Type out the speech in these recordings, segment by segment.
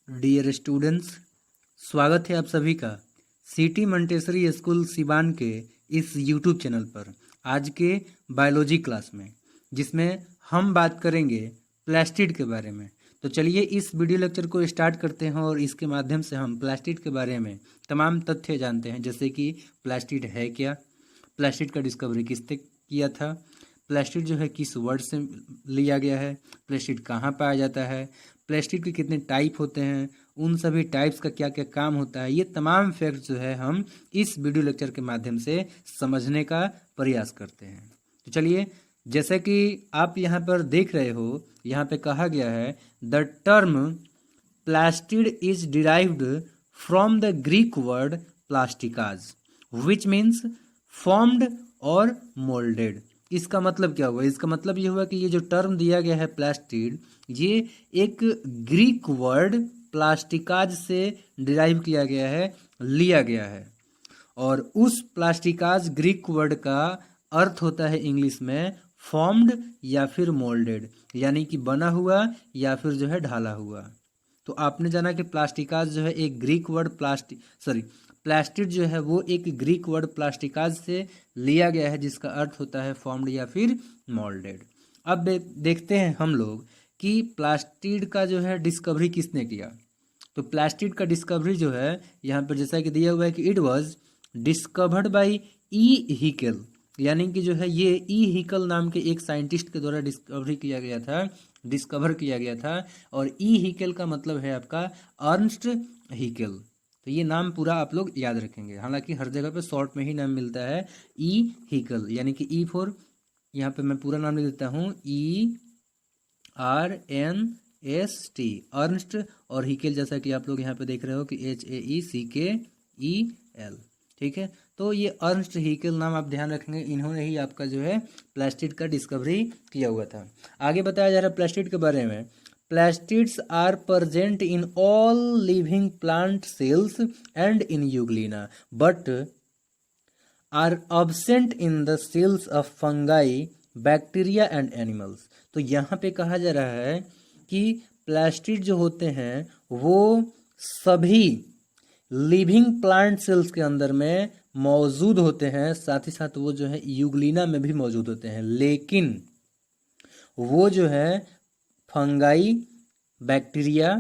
Dear students, स्वागत है आप सभी का सिटी मंटेसरी स्कूल सिवान के इस यूट्यूब चैनल पर आज के बायोलॉजी क्लास में, जिसमें हम बात करेंगे प्लास्टिड के बारे में। तो चलिए इस वीडियो लेक्चर को स्टार्ट करते हैं और इसके माध्यम से हम प्लास्टिड के बारे में तमाम तथ्य जानते हैं, जैसे कि प्लास्टिड है क्या, प्लास्टिड का डिस्कवरी किसने किया था, प्लास्टिड जो है किस वर्ड से लिया गया है, प्लास्टिड कहाँ पाया जाता है, प्लास्टिड के कितने टाइप होते हैं, उन सभी टाइप्स का क्या क्या काम होता है, ये तमाम फैक्ट जो है हम इस वीडियो लेक्चर के माध्यम से समझने का प्रयास करते हैं। तो चलिए, जैसे कि आप यहाँ पर देख रहे हो, यहाँ पे कहा गया है the term plastid is derived from the Greek word plastikos which means formed और मोल्डेड। इसका मतलब क्या हुआ? इसका मतलब ये हुआ कि ये जो टर्म दिया गया है प्लास्टिड, ये एक ग्रीक वर्ड प्लास्टिकाज से डिराइव किया गया है, लिया गया है। और उस प्लास्टिकाज ग्रीक वर्ड का अर्थ होता है इंग्लिश में फॉर्म्ड या फिर मोल्डेड, यानी कि बना हुआ या फिर जो है ढाला हुआ। तो आपने जाना कि प्लास्टिकाज जो है एक ग्रीक वर्ड प्लास्टिड जो है वो एक ग्रीक वर्ड प्लास्टिकाज से लिया गया है, जिसका अर्थ होता है फॉर्म्ड या फिर मोल्डेड। अब देखते हैं हम लोग कि प्लास्टिड का जो है डिस्कवरी किसने किया। तो प्लास्टिड का डिस्कवरी जो है यहाँ पर जैसा कि दिया हुआ है कि it was discovered by E Haeckel, यानी कि जो है ये ई हिकल नाम के एक साइंटिस्ट के द्वारा डिस्कवर किया गया था। और ई हिकल का मतलब है आपका अर्नस्ट हिकल। तो ये नाम पूरा आप लोग याद रखेंगे, हालांकि हर जगह पे शॉर्ट में ही नाम मिलता है ई हिकल, यानी कि ई फॉर, यहाँ पे मैं पूरा नाम लिख देता हूँ ERNST अर्नस्ट, और हिकल जैसा कि आप लोग यहाँ पे देख रहे हो कि HAECKEL। ठीक है, तो ये अर्नस्ट हिकल नाम आप ध्यान रखेंगे, इन्होंने ही आपका जो है प्लास्टिड का डिस्कवरी किया हुआ था। आगे बताया जा रहा है प्लास्टिड के बारे में, plastids are present in all living plant cells and in Euglena but are absent in the cells of fungi, bacteria and animals. तो यहाँ पे कहा जा रहा है कि प्लास्टिड जो होते हैं वो सभी लिविंग प्लांट सेल्स के अंदर में मौजूद होते हैं, साथ ही साथ वो जो है यूग्लिना में भी मौजूद होते हैं, लेकिन वो जो है फंगाई, बैक्टीरिया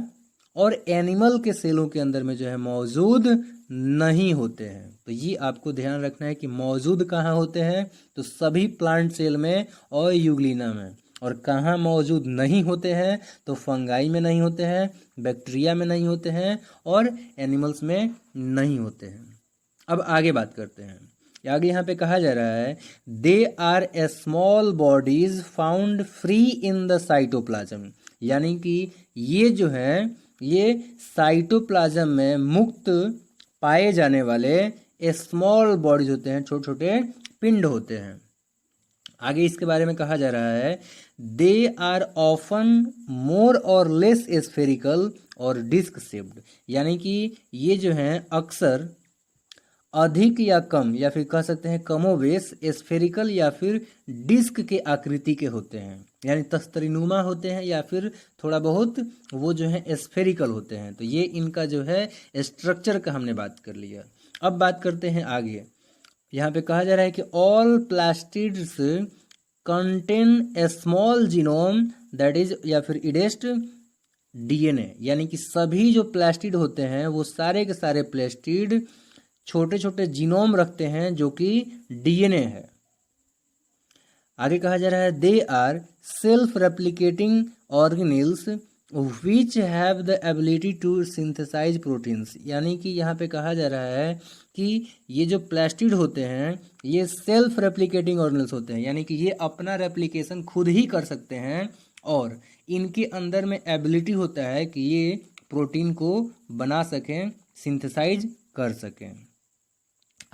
और एनिमल के सेलों के अंदर में जो है मौजूद नहीं होते हैं। तो ये आपको ध्यान रखना है कि मौजूद कहाँ होते हैं, तो सभी प्लांट सेल में और यूग्लिना में। और कहाँ मौजूद नहीं होते हैं, तो फंगाई में नहीं होते हैं, बैक्टीरिया में नहीं होते हैं और एनिमल्स में नहीं होते हैं। अब आगे बात करते हैं। आगे यहाँ पे कहा जा रहा है they are a small bodies found free in the cytoplasm, यानी कि ये जो है ये साइटोप्लाज्म में मुक्त पाए जाने वाले स्मॉल बॉडीज होते हैं, छोटे छोटे पिंड होते हैं। आगे इसके बारे में कहा जा रहा है दे आर ऑफन मोर और लेस स्फेरिकल और डिस्क शेप्ड, यानी कि ये जो हैं अक्सर अधिक या कम, या फिर कह सकते हैं कमोवेश स्फेरिकल या फिर डिस्क के आकृति के होते हैं, यानी तस्तरीनुमा होते हैं या फिर थोड़ा बहुत वो जो है स्फेरिकल होते हैं। तो ये इनका जो है स्ट्रक्चर का हमने बात कर लिया। अब बात करते हैं आगे। यहाँ पे कहा जा रहा है कि all plastids contain a small genome that is, या फिर इडेस्ट DNA, यानी कि सभी जो प्लास्टिड होते हैं वो सारे के सारे प्लास्टिड छोटे छोटे जीनोम रखते हैं जो कि DNA है। आगे कहा जा रहा है they are self replicating organelles which have the ability to synthesize proteins, यानी कि यहाँ पे कहा जा रहा है कि ये जो प्लास्टिड होते हैं ये सेल्फ रेप्लिकेटिंग ऑर्गेनेल्स होते हैं, यानी कि ये अपना रेप्लिकेशन खुद ही कर सकते हैं और इनके अंदर में एबिलिटी होता है कि ये प्रोटीन को बना सकें, सिंथेसाइज कर सकें।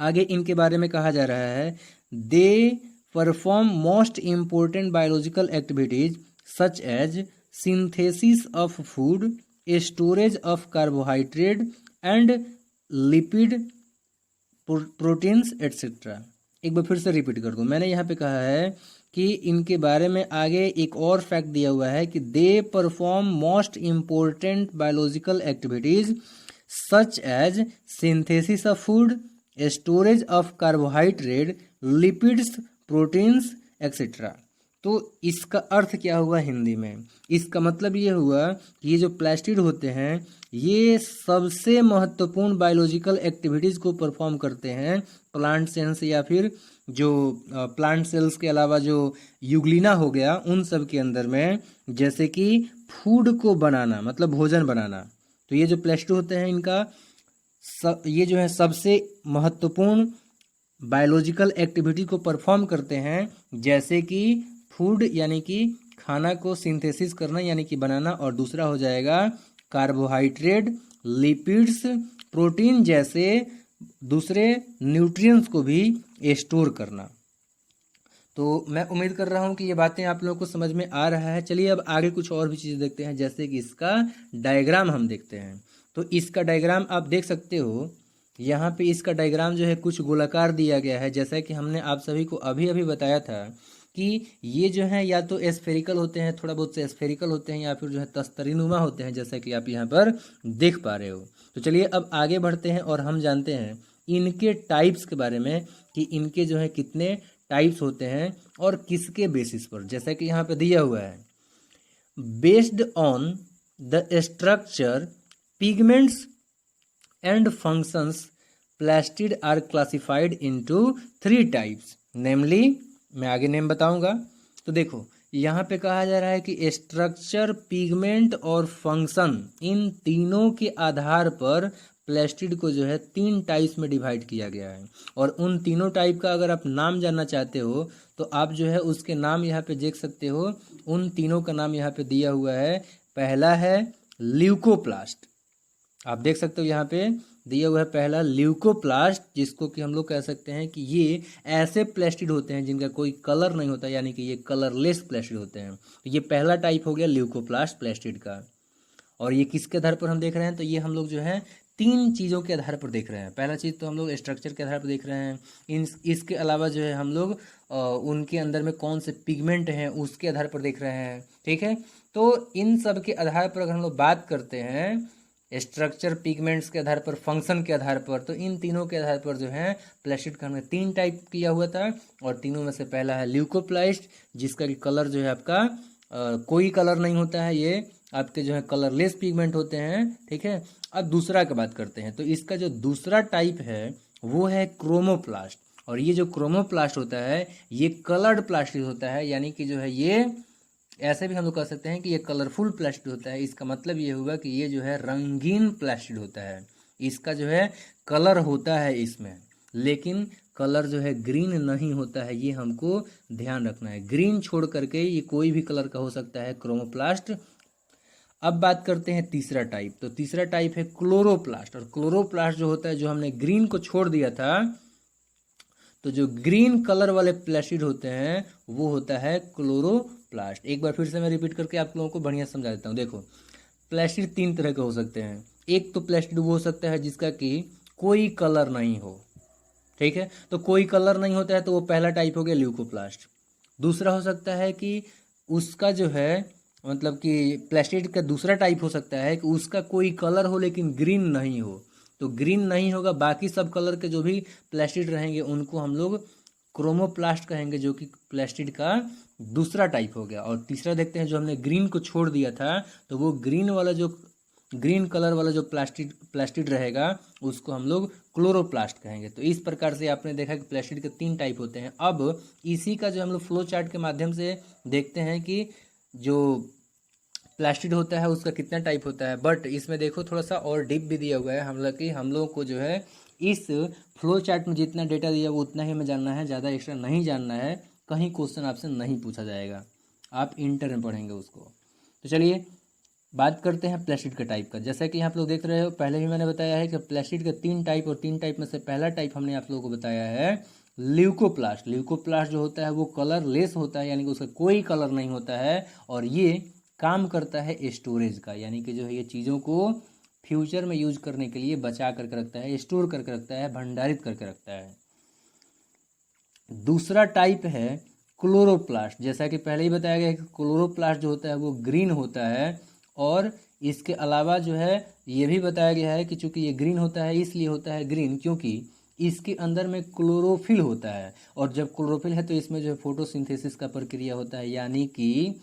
आगे इनके बारे में कहा जा रहा है they perform most important biological activities such as synthesis of food, storage of carbohydrate and lipid proteins etcetera. एक बार फिर से रिपीट कर दूं, मैंने यहाँ पे कहा है कि इनके बारे में आगे एक और फैक्ट दिया हुआ है कि they perform most important biological activities such as synthesis of food, storage of carbohydrate, lipids, proteins etcetera. तो इसका अर्थ क्या हुआ हिंदी में? इसका मतलब ये हुआ कि ये जो प्लास्टिड होते हैं ये सबसे महत्वपूर्ण बायोलॉजिकल एक्टिविटीज़ को परफॉर्म करते हैं प्लांट सेल्स या फिर जो प्लांट सेल्स के अलावा जो यूग्लिना हो गया उन सब के अंदर में, जैसे कि फूड को बनाना मतलब भोजन बनाना। तो ये जो प्लास्टिड होते हैं इनका ये जो है सबसे महत्वपूर्ण बायोलॉजिकल एक्टिविटी को परफॉर्म करते हैं, जैसे कि फूड यानी कि खाना को सिंथेसिस करना यानी कि बनाना, और दूसरा हो जाएगा कार्बोहाइड्रेट, लिपिड्स, प्रोटीन जैसे दूसरे न्यूट्रिएंट्स को भी स्टोर करना। तो मैं उम्मीद कर रहा हूँ कि ये बातें आप लोगों को समझ में आ रहा है। चलिए अब आगे कुछ और भी चीज़ें देखते हैं, जैसे कि इसका डायग्राम हम देखते हैं। तो इसका डायग्राम आप देख सकते हो, यहाँ पे इसका डायग्राम जो है कुछ गोलाकार दिया गया है, जैसा कि हमने आप सभी को अभी अभी बताया था कि ये जो है या तो एस्फेरिकल होते हैं, थोड़ा बहुत से एस्फेरिकल होते हैं, या फिर जो है तस्तरीनुमा होते हैं, जैसा कि आप यहाँ पर देख पा रहे हो। तो चलिए अब आगे बढ़ते हैं और हम जानते हैं इनके टाइप्स के बारे में कि इनके जो है कितने टाइप्स होते हैं और किसके बेसिस पर, जैसा कि यहाँ पे दिया हुआ है। Based on the structure, pigments and functions, plastid are classified into 3 types, namely, मैं आगे नेम बताऊंगा। तो देखो यहाँ पे कहा जा रहा है कि स्ट्रक्चर, पिगमेंट और फंक्शन, इन तीनों के आधार पर प्लास्टिड को जो है 3 टाइप्स में डिवाइड किया गया है। और उन तीनों टाइप का अगर आप नाम जानना चाहते हो तो आप जो है उसके नाम यहाँ पे देख सकते हो। उन तीनों का नाम यहाँ पे दिया हुआ है। पहला है ल्यूकोप्लास्ट, आप देख सकते हो यहाँ पे दिया हुआ है पहला ल्यूकोप्लास्ट, जिसको कि हम लोग कह सकते हैं कि ये ऐसे प्लास्टिड होते हैं जिनका कोई कलर नहीं होता, यानी कि ये कलरलेस प्लास्टिड होते हैं। तो ये पहला टाइप हो गया ल्यूकोप्लास्ट प्लास्टिड का। और ये किसके आधार पर हम देख रहे हैं? तो ये हम लोग जो है 3 चीज़ों के आधार पर देख रहे हैं। पहला चीज़ तो हम लोग स्ट्रक्चर के आधार पर देख रहे हैं, इसके अलावा जो है हम लोग उनके अंदर में कौन से पिगमेंट हैं उसके आधार पर देख रहे हैं, ठीक है। तो इन सब के आधार पर अगर हम लोग बात करते हैं स्ट्रक्चर, पिगमेंट्स के आधार पर, फंक्शन के आधार पर, तो इन तीनों के आधार पर जो है प्लास्टिड का हमने 3 टाइप किया हुआ था। और तीनों में से पहला है ल्यूकोप्लास्ट, जिसका कि कलर जो है आपका कोई कलर नहीं होता है, ये आपके जो है कलरलेस पिगमेंट होते हैं, ठीक है। अब दूसरा की बात करते हैं, तो इसका जो दूसरा टाइप है वो है क्रोमोप्लास्ट। और ये जो क्रोमोप्लास्ट होता है ये कलर्ड प्लास्टिड होता है, यानी कि जो है ये ऐसे भी हम लोग कह सकते हैं कि ये कलरफुल प्लास्टिड होता है। इसका मतलब ये हुआ कि ये जो है रंगीन प्लास्टिड होता है। इसका जो है कलर होता है इसमें, लेकिन कलर जो है ग्रीन नहीं होता है, ये हमको ध्यान रखना है। ग्रीन छोड़ करके ये कोई भी कलर का हो सकता है क्रोमोप्लास्ट। अब बात करते हैं तीसरा टाइप। तो तीसरा टाइप है क्लोरोप्लास्ट। और क्लोरोप्लास्ट जो होता है, जो हमने ग्रीन को छोड़ दिया था, तो जो ग्रीन कलर वाले प्लास्टिड होते हैं वो होता है क्लोरोप्लास्ट। एक बार फिर से मैं रिपीट करके आप लोगों को बढ़िया समझा देता हूँ। देखो प्लास्टिड 3 तरह के हो सकते हैं। एक तो प्लास्टिड वो हो सकता है जिसका कि कोई कलर नहीं हो, ठीक है। तो कोई कलर नहीं होता है तो वो पहला टाइप हो गया ल्यूकोप्लास्ट। दूसरा हो सकता है कि उसका जो है मतलब कि प्लास्टिड का दूसरा टाइप हो सकता है कि उसका कोई कलर हो लेकिन ग्रीन नहीं हो। तो ग्रीन नहीं होगा, बाकी सब कलर के जो भी प्लास्टिड रहेंगे उनको हम लोग क्रोमोप्लास्ट कहेंगे, जो कि प्लास्टिड का दूसरा टाइप हो गया। और तीसरा देखते हैं, जो हमने ग्रीन को छोड़ दिया था, तो वो ग्रीन कलर वाला जो प्लास्टिड रहेगा उसको हम लोग क्लोरोप्लास्ट कहेंगे। तो इस प्रकार से आपने देखा कि प्लास्टिड के 3 टाइप होते हैं। अब इसी का जो हम लोग फ्लो चार्ट के माध्यम से देखते हैं कि जो प्लास्टिड होता है उसका कितना टाइप होता है। बट इसमें देखो थोड़ा सा और डीप भी दिया हुआ है, हम लोग को जो है इस फ्लो चार्ट में जितना डेटा दिया वो उतना ही हमें जानना है, ज़्यादा एक्स्ट्रा नहीं जानना है। कहीं क्वेश्चन आपसे नहीं पूछा जाएगा, आप इंटर में पढ़ेंगे उसको। तो चलिए बात करते हैं प्लास्टिड के टाइप का। जैसा कि आप लोग देख रहे हो, पहले भी मैंने बताया है कि प्लास्टिड के 3 टाइप, और 3 टाइप में से पहला टाइप हमने आप लोगों को बताया है ल्यूकोप्लास्ट। ल्यूकोप्लास्ट जो होता है वो कलरलेस होता है, यानी कि उसका कोई कलर नहीं होता है। और ये काम करता है स्टोरेज का, यानी कि जो है ये चीज़ों को फ्यूचर में यूज करने के लिए बचा करके रखता है, स्टोर करके रखता है, भंडारित करके रखता है। दूसरा टाइप है क्लोरोप्लास्ट, जैसा कि पहले ही बताया गया है कि क्लोरोप्लास्ट जो होता है वो ग्रीन होता है, और इसके अलावा जो है ये भी बताया गया है कि चूंकि ये ग्रीन होता है इसलिए होता है ग्रीन क्योंकि इसके अंदर में क्लोरोफिल होता है, और जब क्लोरोफिल है तो इसमें जो है फोटोसिंथेसिस का प्रक्रिया होता है, यानी कि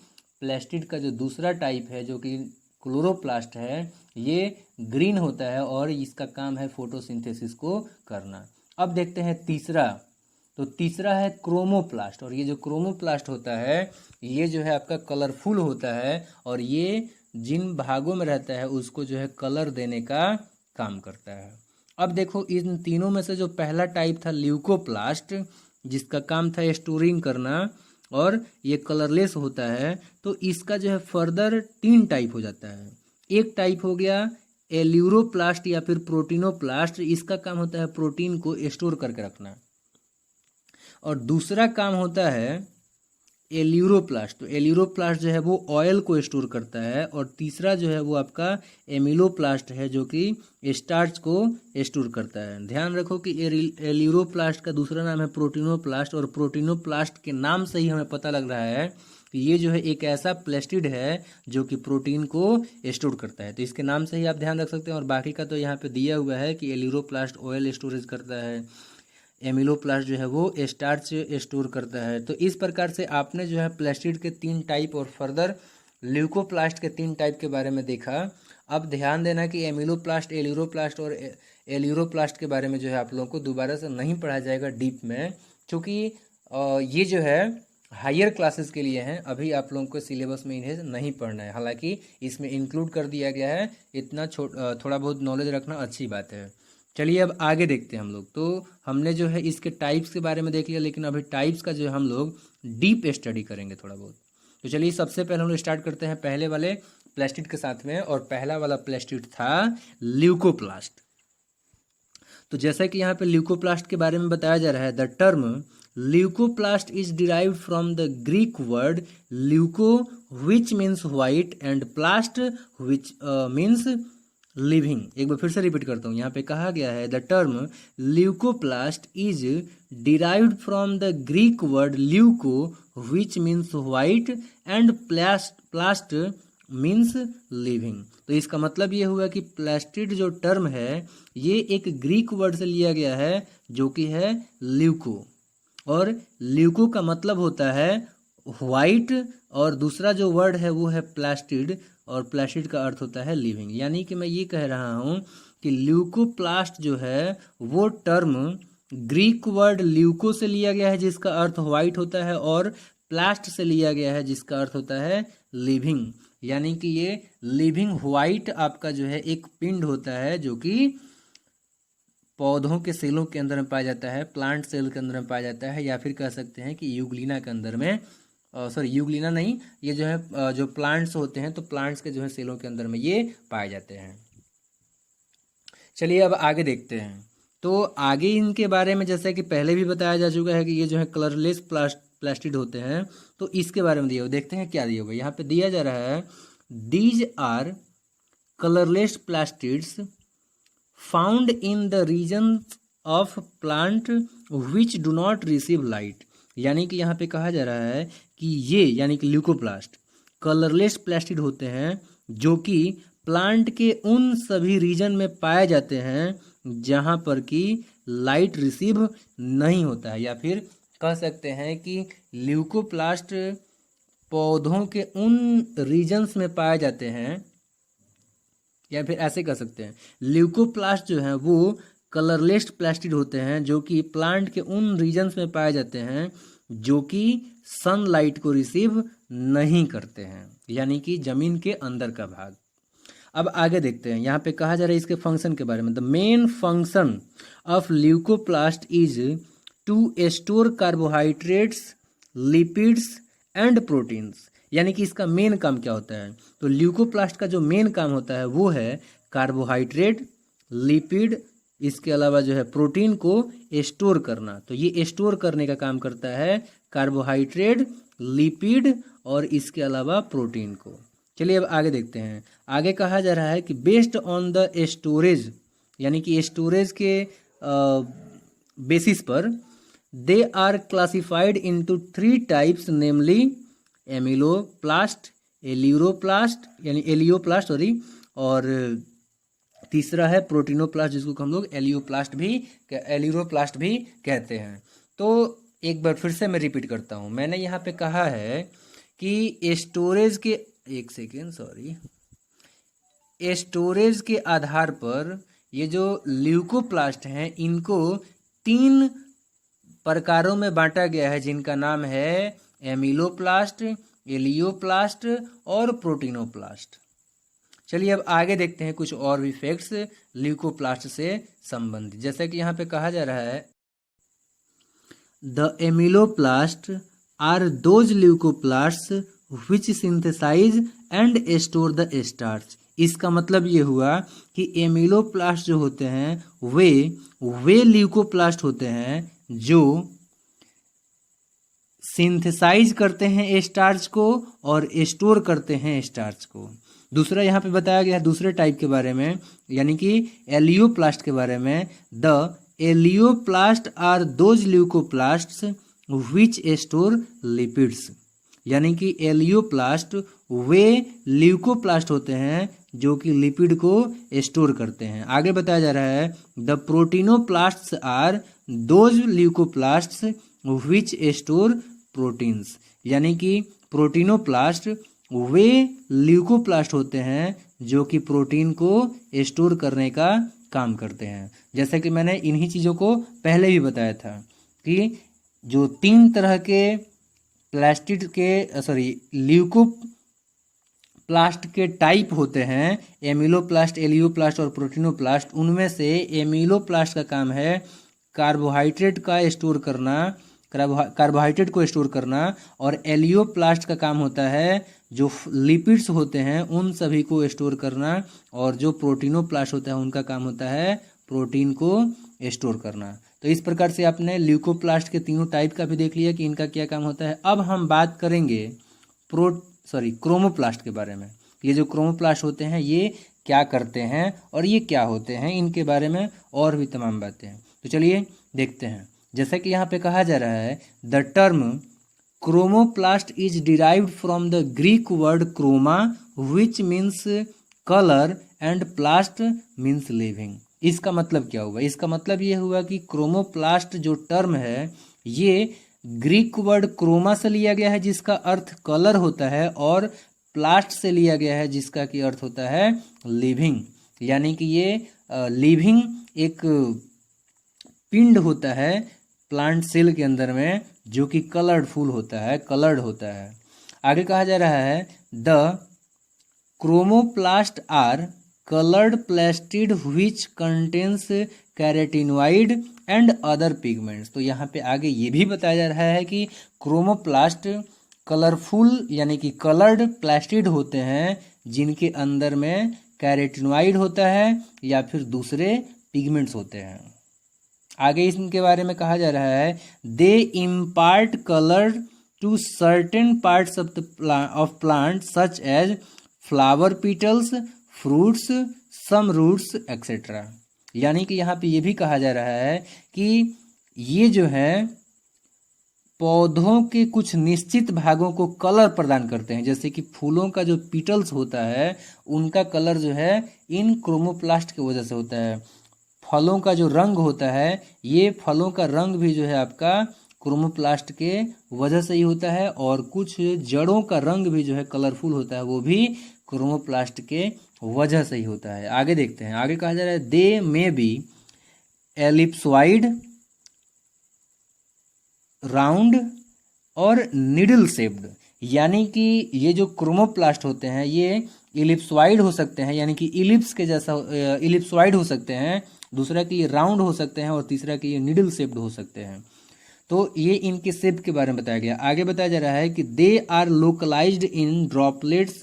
प्लास्टिड का जो दूसरा टाइप है जो कि क्लोरोप्लास्ट है ये ग्रीन होता है और इसका काम है फोटोसिंथेसिस को करना। अब देखते हैं तीसरा, तो तीसरा है क्रोमोप्लास्ट, और ये जो क्रोमोप्लास्ट होता है ये जो है आपका कलरफुल होता है, और ये जिन भागों में रहता है उसको जो है कलर देने का काम करता है। अब देखो इन तीनों में से जो पहला टाइप था ल्यूकोप्लास्ट, जिसका काम था स्टोरिंग करना और ये कलरलेस होता है, तो इसका जो है फर्दर 3 टाइप हो जाता है। एक टाइप हो गया एल्यूरोप्लास्ट या फिर प्रोटीनोप्लास्ट, इसका काम होता है प्रोटीन को स्टोर करके रखना, और दूसरा काम होता है एल्यूरोप्लास्ट, तो एल्यूरोप्लास्ट जो है वो ऑयल को स्टोर करता है, और तीसरा जो है वो आपका एमिलोप्लास्ट है जो कि स्टार्च को स्टोर करता है। ध्यान रखो कि एल्यूरोप्लास्ट का दूसरा नाम है प्रोटीनोप्लास्ट, और प्रोटीनोप्लास्ट के नाम से ही हमें पता लग रहा है कि ये जो है एक ऐसा प्लास्टिड है जो कि प्रोटीन को स्टोर करता है, तो इसके नाम से ही आप ध्यान रख सकते हैं। और बाकी का तो यहाँ पे दिया हुआ है कि एल्यूरोप्लास्ट ऑयल स्टोरेज करता है, एमिलोप्लास्ट जो है वो स्टार्च स्टोर करता है। तो इस प्रकार से आपने जो है प्लास्टिड के 3 टाइप और फर्दर ल्यूकोप्लास्ट के 3 टाइप के बारे में देखा। अब ध्यान देना कि एमिलोप्लास्ट, एल्यूरोप्लास्ट और एल्यूरोप्लास्ट के बारे में जो है आप लोगों को दोबारा से नहीं पढ़ाया जाएगा डीप में, क्योंकि ये जो है हायर क्लासेस के लिए हैं, अभी आप लोगों को सिलेबस में इन्हें नहीं पढ़ना है। हालांकि इसमें इंक्लूड कर दिया गया है, इतना थोड़ा बहुत नॉलेज रखना अच्छी बात है। चलिए अब आगे देखते हैं हम लोग। तो हमने जो है इसके टाइप्स के बारे में देख लिया, लेकिन अभी टाइप्स का जो है हम लोग डीप स्टडी करेंगे थोड़ा बहुत। तो चलिए सबसे पहले हम लोग स्टार्ट करते हैं पहले वाले प्लास्टिड के साथ में, और पहला वाला प्लास्टिड था ल्यूकोप्लास्ट। तो जैसा कि यहाँ पे ल्यूकोप्लास्ट के बारे में बताया जा रहा है, the term leucoplast is derived from the Greek word leuco which means white and प्लास्ट which means living. एक बार फिर से रिपीट करता हूँ, यहाँ पे कहा गया है the term leucoplast is derived from the Greek word leuco which means white and plast means living. तो इसका मतलब ये हुआ कि प्लास्टिड जो टर्म है ये एक ग्रीक वर्ड से लिया गया है जो कि है ल्यूको, और ल्यूको का मतलब होता है व्हाइट, और दूसरा जो वर्ड है वो है प्लास्टिड, और प्लास्टिड का अर्थ होता है लिविंग। यानी कि मैं ये कह रहा हूँ कि ल्यूकोप्लास्ट जो है वो टर्म ग्रीक वर्ड ल्यूको से लिया गया है जिसका अर्थ व्हाइट होता है, और प्लास्ट से लिया गया है जिसका अर्थ होता है लिविंग। यानी कि ये लिविंग व्हाइट आपका जो है एक पिंड होता है जो कि पौधों के सेलों के अंदर में पाया जाता है, प्लांट सेल के अंदर में पाया जाता है, या फिर कह सकते हैं कि यूग्लिना के अंदर में, सॉरी यूग्लिना नहीं, ये जो है जो प्लांट्स होते हैं तो प्लांट्स के जो है सेलों के अंदर में ये पाए जाते हैं। चलिए अब आगे देखते हैं। तो आगे इनके बारे में जैसा कि पहले भी बताया जा चुका है कि ये जो है कलरलेस प्लास्टिड होते हैं, तो इसके बारे में दिया हुआ, देखते हैं क्या दिया हुआ। यहाँ पे दिया जा रहा है these are colourless plastids found in the region of plant which do not receive light. यानी कि यहाँ पे कहा जा रहा है कि ये यानी कि ल्यूकोप्लास्ट कलरलेस प्लास्टिड होते हैं जो कि प्लांट के उन सभी रीजन में पाए जाते हैं जहाँ पर कि लाइट रिसीव नहीं होता है, या फिर कह सकते हैं कि ल्यूकोप्लास्ट पौधों के उन रीजन्स में पाए जाते हैं, या फिर ऐसे कह सकते हैं ल्यूकोप्लास्ट जो है वो कलरलेस प्लास्टिड होते हैं जो कि प्लांट के उन रीजन्स में पाए जाते हैं जो कि सनलाइट को रिसीव नहीं करते हैं, यानी कि जमीन के अंदर का भाग। अब आगे देखते हैं, यहाँ पे कहा जा रहा है इसके फंक्शन के बारे में। The main function of leucoplast is to store carbohydrates, lipids and proteins. यानी कि इसका मेन काम क्या होता है, तो ल्यूकोप्लास्ट का जो मेन काम होता है वो है कार्बोहाइड्रेट, लिपिड, इसके अलावा जो है प्रोटीन को स्टोर करना। तो ये स्टोर करने का काम करता है कार्बोहाइड्रेट, लिपिड और इसके अलावा प्रोटीन को। चलिए अब आगे देखते हैं। आगे कहा जा रहा है कि बेस्ड ऑन द स्टोरेज, यानी कि स्टोरेज के बेसिस पर they are classified into 3 types, namely amyloplast, elaioplast यानी एलियोप्लास्ट सॉरी, और तीसरा है प्रोटीनोप्लास्ट जिसको हम लोग एलियोप्लास्ट भी कहते हैं। तो एक बार फिर से मैं रिपीट करता हूँ, मैंने यहाँ पे कहा है कि स्टोरेज के स्टोरेज के आधार पर ये जो ल्यूकोप्लास्ट हैं इनको 3 प्रकारों में बांटा गया है, जिनका नाम है एमिलोप्लास्ट, एलियोप्लास्ट और प्रोटीनोप्लास्ट। चलिए अब आगे देखते हैं कुछ और भी फैक्ट्स ल्यूकोप्लास्ट से संबंधित। जैसा कि यहाँ पे कहा जा रहा है, the amyloplast are those leucoplast which synthesise and store the starch. इसका मतलब ये हुआ कि एमिलोप्लास्ट जो होते हैं वे ल्यूकोप्लास्ट होते हैं जो सिंथेसाइज करते हैं स्टार्च को और स्टोर करते हैं स्टार्च को। दूसरा यहाँ पे बताया गया है दूसरे टाइप के बारे में, यानी कि एलियोप्लास्ट के बारे में, the elaioplast are those leucoplasts which store lipids. यानी कि एलियोप्लास्ट वे ल्यूकोप्लास्ट होते हैं जो कि लिपिड को स्टोर करते हैं। आगे बताया जा रहा है, the proteinoplasts are those leucoplasts which store proteins. यानी कि प्रोटीनोप्लास्ट वे ल्यूकोप्लास्ट होते हैं जो कि प्रोटीन को स्टोर करने का काम करते हैं। जैसा कि मैंने इन्हीं चीज़ों को पहले भी बताया था कि जो 3 तरह के ल्यूकोप्लास्ट के टाइप होते हैं, एमिलोप्लास्ट, एलियोप्लास्ट और प्रोटीनोप्लास्ट, उनमें से एमिलोप्लास्ट का काम है कार्बोहाइड्रेट को स्टोर करना, और एलियोप्लास्ट का काम होता है जो लिपिड्स होते हैं उन सभी को स्टोर करना, और जो प्रोटीनोप्लास्ट होता है उनका काम होता है प्रोटीन को स्टोर करना। तो इस प्रकार से आपने ल्यूकोप्लास्ट के 3 टाइप का भी देख लिया कि इनका क्या काम होता है। अब हम बात करेंगे क्रोमोप्लास्ट के बारे में। ये जो क्रोमोप्लास्ट होते हैं ये क्या करते हैं और ये क्या होते हैं, इनके बारे में और भी तमाम बातें हैं। तो चलिए देखते हैं। जैसा कि यहाँ पे कहा जा रहा है, the term chromoplast is derived from the Greek word chroma which means colour and plast means living. इसका मतलब क्या हुआ? इसका मतलब ये हुआ कि क्रोमोप्लास्ट जो टर्म है ये ग्रीक वर्ड क्रोमा से लिया गया है जिसका अर्थ कलर होता है, और प्लास्ट से लिया गया है जिसका की अर्थ होता है लिविंग। यानी कि ये लिविंग एक पिंड होता है प्लांट सेल के अंदर में जो कि कलर्ड होता है। आगे कहा जा रहा है, the chromoplast are colored plastid which contains carotenoid and other pigments। तो यहाँ पे आगे ये भी बताया जा रहा है कि क्रोमोप्लास्ट कलरफुल यानी कि कलर्ड प्लास्टिड होते हैं जिनके अंदर में कैरोटिनॉइड होता है या फिर दूसरे पिगमेंट्स होते हैं। आगे इनके बारे में कहा जा रहा है, they impart colour to certain parts of plant such as flower petals, fruits, some roots etcetera. यानी कि यहाँ पे ये भी कहा जा रहा है कि ये जो है पौधों के कुछ निश्चित भागों को कलर प्रदान करते हैं। जैसे कि फूलों का जो पीटल्स होता है उनका कलर जो है इन क्रोमोप्लास्ट की वजह से होता है। फलों का जो रंग होता है ये फलों का रंग भी जो है आपका क्रोमोप्लास्ट के वजह से ही होता है, और कुछ जड़ों का रंग भी जो है कलरफुल होता है वो भी क्रोमोप्लास्ट के वजह से ही होता है। आगे देखते हैं। आगे कहा जा रहा है, दे मे बी एलिप्सॉइड, राउंड और निडल शेप्ड। यानी कि ये जो क्रोमोप्लास्ट होते हैं ये इलिप्सॉइड हो सकते हैं, यानी कि इलिप्स के जैसा इलिप्सॉइड हो सकते हैं, दूसरा कि ये राउंड हो सकते हैं, और तीसरा कि ये निडल शेप्ड हो सकते हैं। तो ये इनके शेप के बारे में बताया गया। आगे बताया जा रहा है कि they are localized in droplets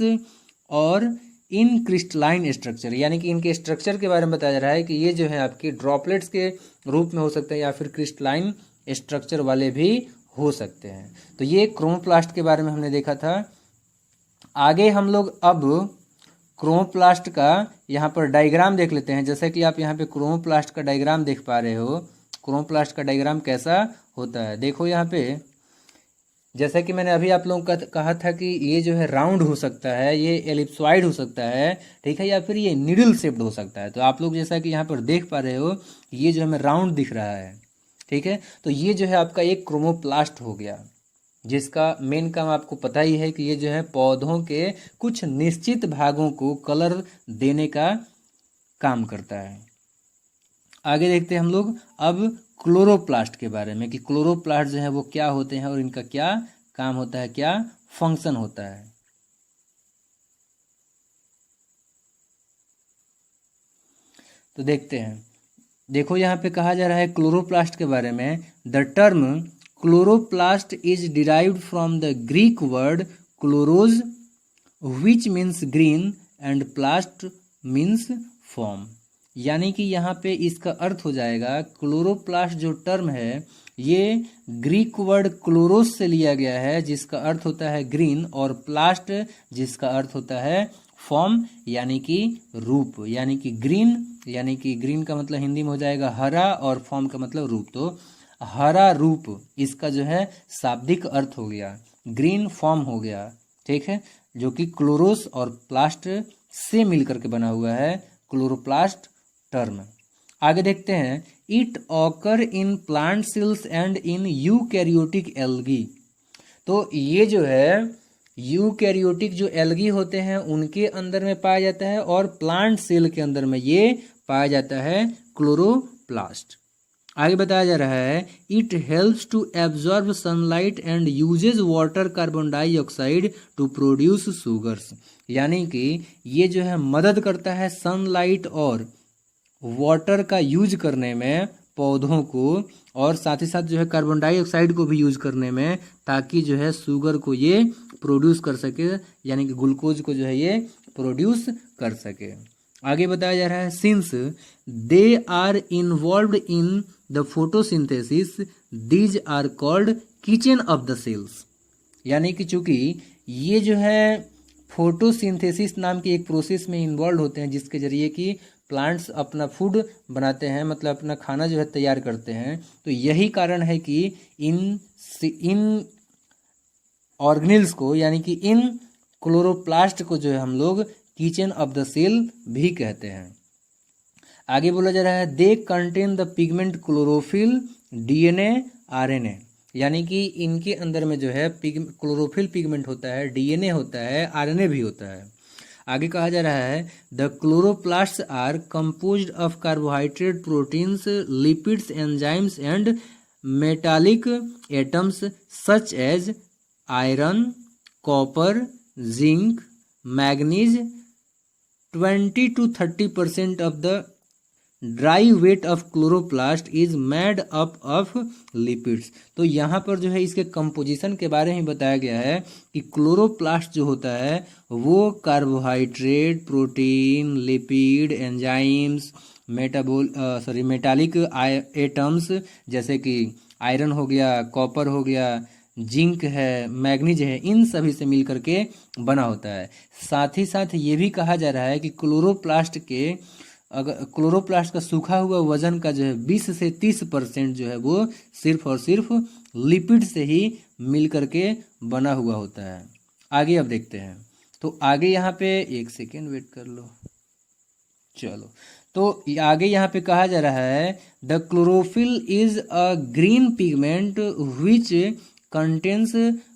और इन क्रिस्टलाइन स्ट्रक्चर। यानी कि इनके स्ट्रक्चर के बारे में बताया जा रहा है कि ये जो है आपके ड्रॉपलेट्स के रूप में हो सकते हैं या फिर क्रिस्टलाइन स्ट्रक्चर वाले भी हो सकते हैं। तो ये क्रोमोप्लास्ट के बारे में हमने देखा था। आगे हम लोग अब क्रोमोप्लास्ट का यहाँ पर डायग्राम देख लेते हैं। जैसे कि आप यहाँ पे क्रोमोप्लास्ट का डायग्राम देख पा रहे हो। क्रोमोप्लास्ट का डायग्राम कैसा होता है। देखो यहाँ पे जैसा कि मैंने अभी आप लोगों का कहा था कि ये जो है राउंड हो सकता है, ये एलिप्सॉइड हो सकता है, ठीक है, या फिर ये निडल शेप्ड हो सकता है। तो आप लोग जैसा कि यहाँ पर देख पा रहे हो ये जो हमें राउंड दिख रहा है, ठीक है। तो ये जो है आपका एक क्रोमोप्लास्ट हो गया, जिसका मेन काम आपको पता ही है कि ये जो है पौधों के कुछ निश्चित भागों को कलर देने का काम करता है। आगे देखते हैं हम लोग अब क्लोरोप्लास्ट के बारे में कि क्लोरोप्लास्ट जो है वो क्या होते हैं और इनका क्या काम होता है, क्या फंक्शन होता है। तो देखते हैं, देखो यहाँ पे कहा जा रहा है क्लोरोप्लास्ट के बारे में, the term chloroplast is derived from the Greek word chloros which means green and plast means form. यानी कि यहाँ पे इसका अर्थ हो जाएगा क्लोरोप्लास्ट जो टर्म है ये ग्रीक वर्ड क्लोरोस से लिया गया है, जिसका अर्थ होता है ग्रीन, और प्लास्ट जिसका अर्थ होता है फॉर्म यानी कि रूप, यानी कि ग्रीन का मतलब हिंदी में हो जाएगा हरा और फॉर्म का मतलब रूप। तो हरा रूप इसका जो है शाब्दिक अर्थ हो गया, ग्रीन फॉर्म हो गया, ठीक है, जो कि क्लोरोस और प्लास्ट से मिलकर के बना हुआ है क्लोरोप्लास्ट टर्म। आगे देखते हैं, it occur in plant cells and in eukaryotic algae. तो ये जो है यूकैरियोटिक जो एल्गी होते हैं उनके अंदर में पाया जाता है और प्लांट सेल के अंदर में ये पाया जाता है क्लोरोप्लास्ट। आगे बताया जा रहा है, it helps to absorb sunlight and uses water carbon dioxide to produce sugars. यानी कि ये जो है मदद करता है सनलाइट और वाटर का यूज करने में पौधों को, और साथ ही साथ जो है कार्बन डाइऑक्साइड को भी यूज करने में, ताकि जो है शुगर को ये प्रोड्यूस कर सके, यानी कि ग्लूकोज को जो है ये प्रोड्यूस कर सके। आगे बताया जा रहा है, since they are involved in the photosynthesis these are called kitchen of the cells. यानी कि चूंकि ये जो है फोटोसिंथेसिस नाम की एक प्रोसेस में इन्वॉल्व होते हैं, जिसके जरिए कि प्लांट्स अपना फूड बनाते हैं, मतलब अपना खाना जो है तैयार करते हैं। तो यही कारण है कि इन ऑर्गेनिल्स को, यानी कि इन क्लोरोप्लास्ट को जो है हम लोग किचन ऑफ द सेल भी कहते हैं। आगे बोला जा रहा है, they contain the pigment chlorophyll, DNA, RNA. यानी कि इनके अंदर में जो है क्लोरोफिल पिगमेंट होता है, डीएनए होता है, आरएनए भी होता है। आगे कहा जा रहा है, the chloroplast are composed of carbohydrate, proteins, lipids, enzymes and metallic atoms such as iron, copper, zinc, manganese. 20 to 30% of the dry weight of chloroplast is made up of lipids. तो यहाँ पर जो है इसके कंपोजिशन के बारे में बताया गया है कि क्लोरोप्लास्ट जो होता है वो carbohydrate, protein, lipid, enzymes, metallic atoms जैसे कि आयरन हो गया, कॉपर हो गया, जिंक है, मैग्नीज है, इन सभी से मिलकर के बना होता है। साथ ही साथ ये भी कहा जा रहा है कि क्लोरोप्लास्ट का सूखा हुआ वजन का जो है 20 से 30% जो है वो सिर्फ और सिर्फ लिपिड से ही मिल करके बना हुआ होता है। आगे अब देखते हैं, तो आगे यहाँ पे एक सेकेंड वेट कर लो, चलो। तो आगे यहाँ पे कहा जा रहा है, the chlorophyll is a green pigment which contains